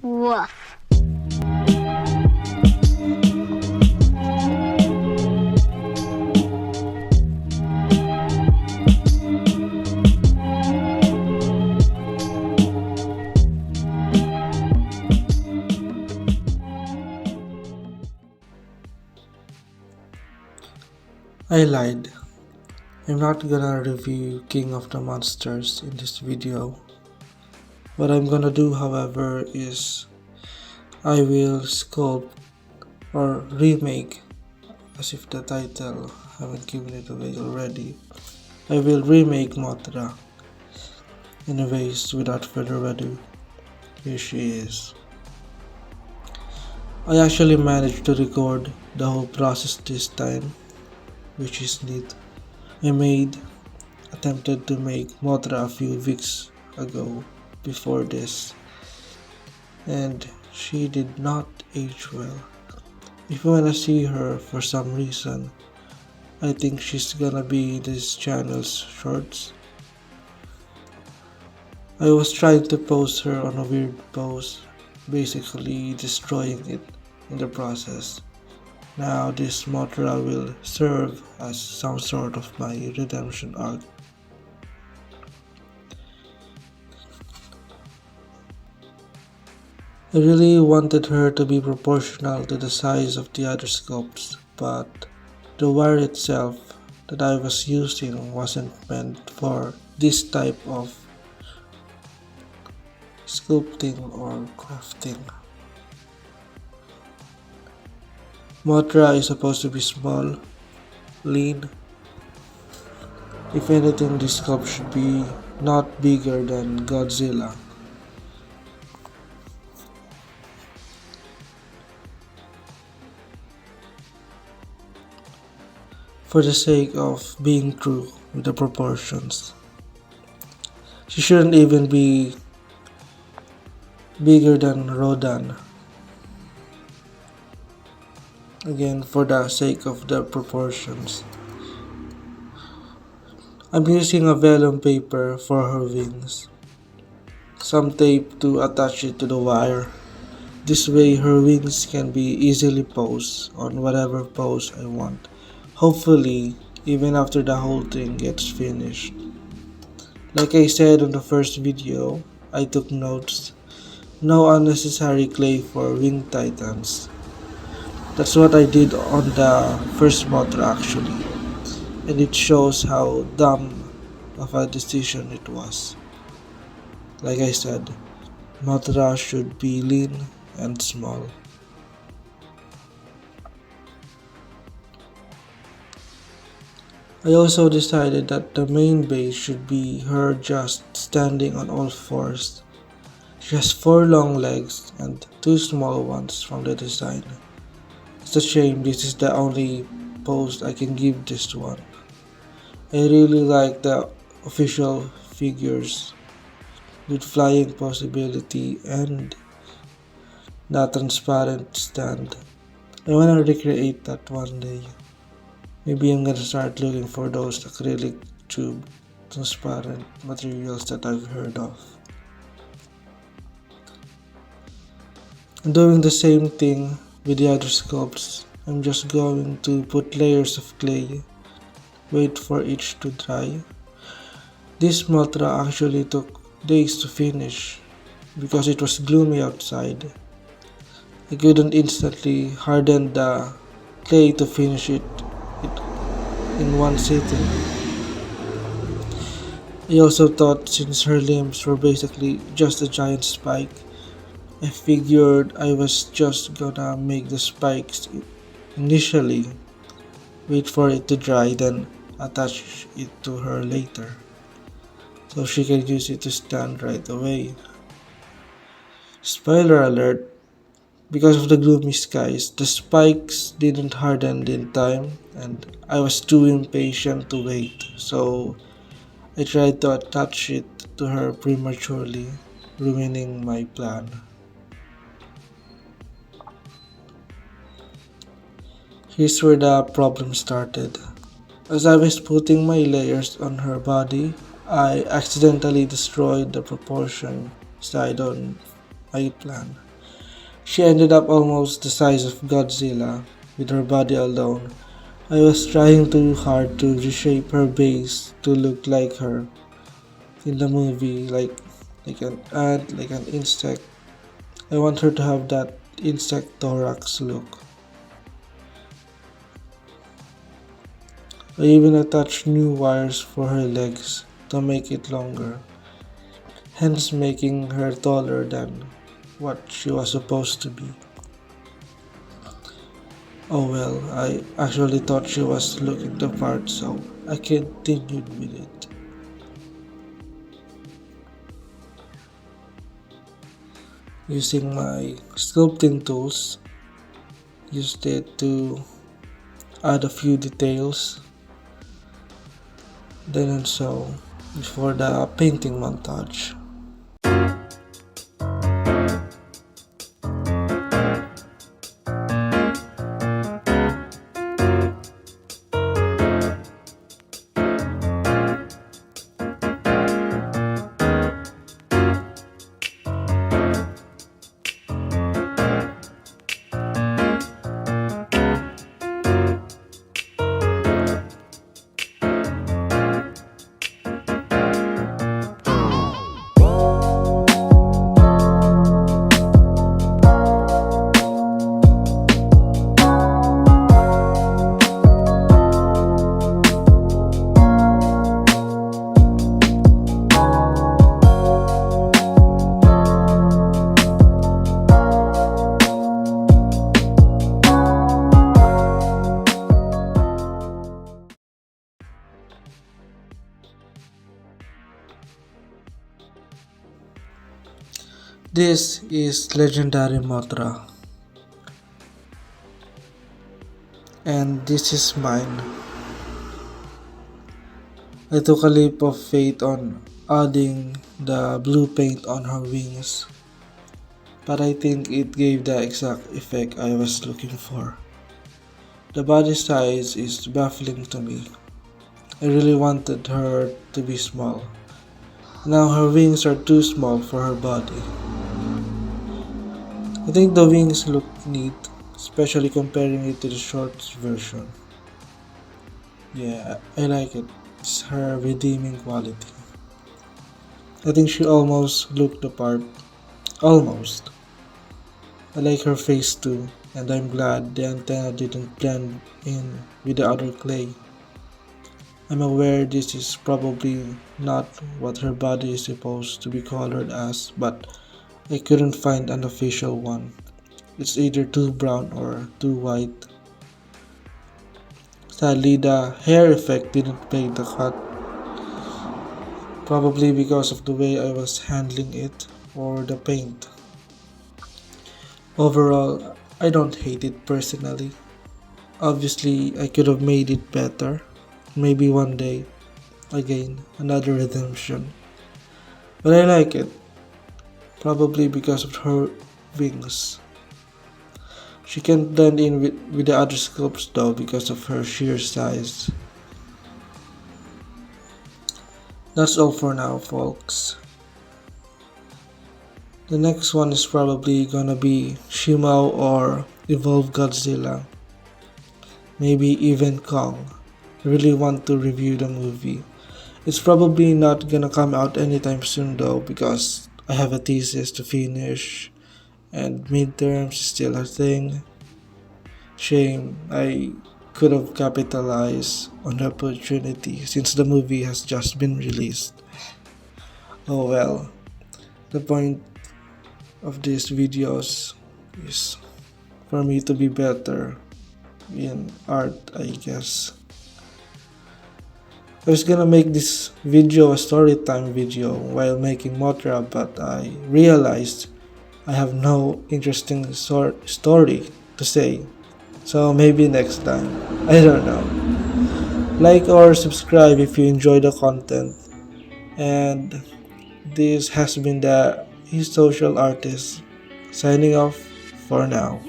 Woof. I lied. I'm not gonna review King of the Monsters in this video. What I'm gonna do, however, is I will sculpt or remake, as if the title haven't given it away already. I will remake Mothra. Anyways, without further ado, here she is. I actually managed to record the whole process this time, which is neat. I attempted to make Mothra a few weeks ago before this, and she did not age well. If you wanna see her for some reason, I think she's gonna be this channel's shorts. I was trying to pose her on a weird pose, basically destroying it in the process. Now this Mothra will serve as some sort of my redemption arc. I really wanted her to be proportional to the size of the other sculpts, but the wire itself that I was using wasn't meant for this type of sculpting or crafting. Mothra is supposed to be small, lean. If anything, this sculpt should be not bigger than Godzilla. For the sake of being true with the proportions. She shouldn't even be bigger than Rodan. Again, for the sake of the proportions. I'm using a vellum paper for her wings. Some tape to attach it to the wire. This way her wings can be easily posed on whatever pose I want. Hopefully, even after the whole thing gets finished. Like I said on the first video, I took notes. No unnecessary clay for wing titans. That's what I did on the first model actually, and it shows how dumb of a decision it was. Like I said, Mothra should be lean and small. I also decided that the main base should be her just standing on all fours. She has 4 long legs and 2 small ones from the design. It's a shame this is the only pose I can give this one. I really like the official figures with flying possibility and the transparent stand. I wanna recreate that one day. Maybe I'm gonna start looking for those acrylic tube transparent materials that I've heard of. I'm doing the same thing with the other sculpts. I'm just going to put layers of clay, wait for each to dry. This Mothra actually took days to finish because it was gloomy outside. I couldn't instantly harden the clay to finish it in one sitting. I also thought since her limbs were basically just a giant spike, I figured I was just gonna make the spikes initially, wait for it to dry, then attach it to her later, so she can use it to stand right away. Spoiler alert, because of the gloomy skies, the spikes didn't harden in time and I was too impatient to wait, so I tried to attach it to her prematurely, ruining my plan. Here's where the problem started. As I was putting my layers on her body, I accidentally destroyed the proportion side on my plan. She ended up almost the size of Godzilla with her body alone. I was trying too hard to reshape her base to look like her in the movie, like an ant, like an insect. I want her to have that insect thorax look. I even attached new wires for her legs to make it longer, hence making her taller than what she was supposed to be. Oh well, I actually thought she was looking the part, so I continued with it. Using my sculpting tools, used it to add a few details, then and so before the painting montage. This is legendary Mothra, and this is mine. I took a leap of faith on adding the blue paint on her wings, but I think it gave the exact effect I was looking for. The body size is baffling to me. I really wanted her to be small. Now her wings are too small for her body. I think the wings look neat, especially comparing it to the shorts version. Yeah, I like it. It's her redeeming quality. I think she almost looked the part. Almost. I like her face too, and I'm glad the antenna didn't blend in with the other clay. I'm aware this is probably not what her body is supposed to be colored as, but I couldn't find an official one. It's either too brown or too white. Sadly, the hair effect didn't make the cut, probably because of the way I was handling it or the paint. Overall, I don't hate it personally. Obviously, I could have made it better. Maybe one day. Again, another redemption. But I like it, probably because of her wings. She can't blend in with the other sculpts though because of her sheer size. That's all for now, folks. The next one is probably gonna be Shimao or Evolve Godzilla. Maybe even Kong. I really want to review the movie. It's probably not gonna come out anytime soon though because I have a thesis to finish and midterms is still a thing. Shame, I could have capitalized on the opportunity since the movie has just been released. Oh well, the point of these videos is for me to be better in art, I guess. I was gonna make this video a story time video while making Mothra, but I realized I have no interesting story to say. So maybe next time. I don't know. Like or subscribe if you enjoy the content. And this has been the social artist signing off for now.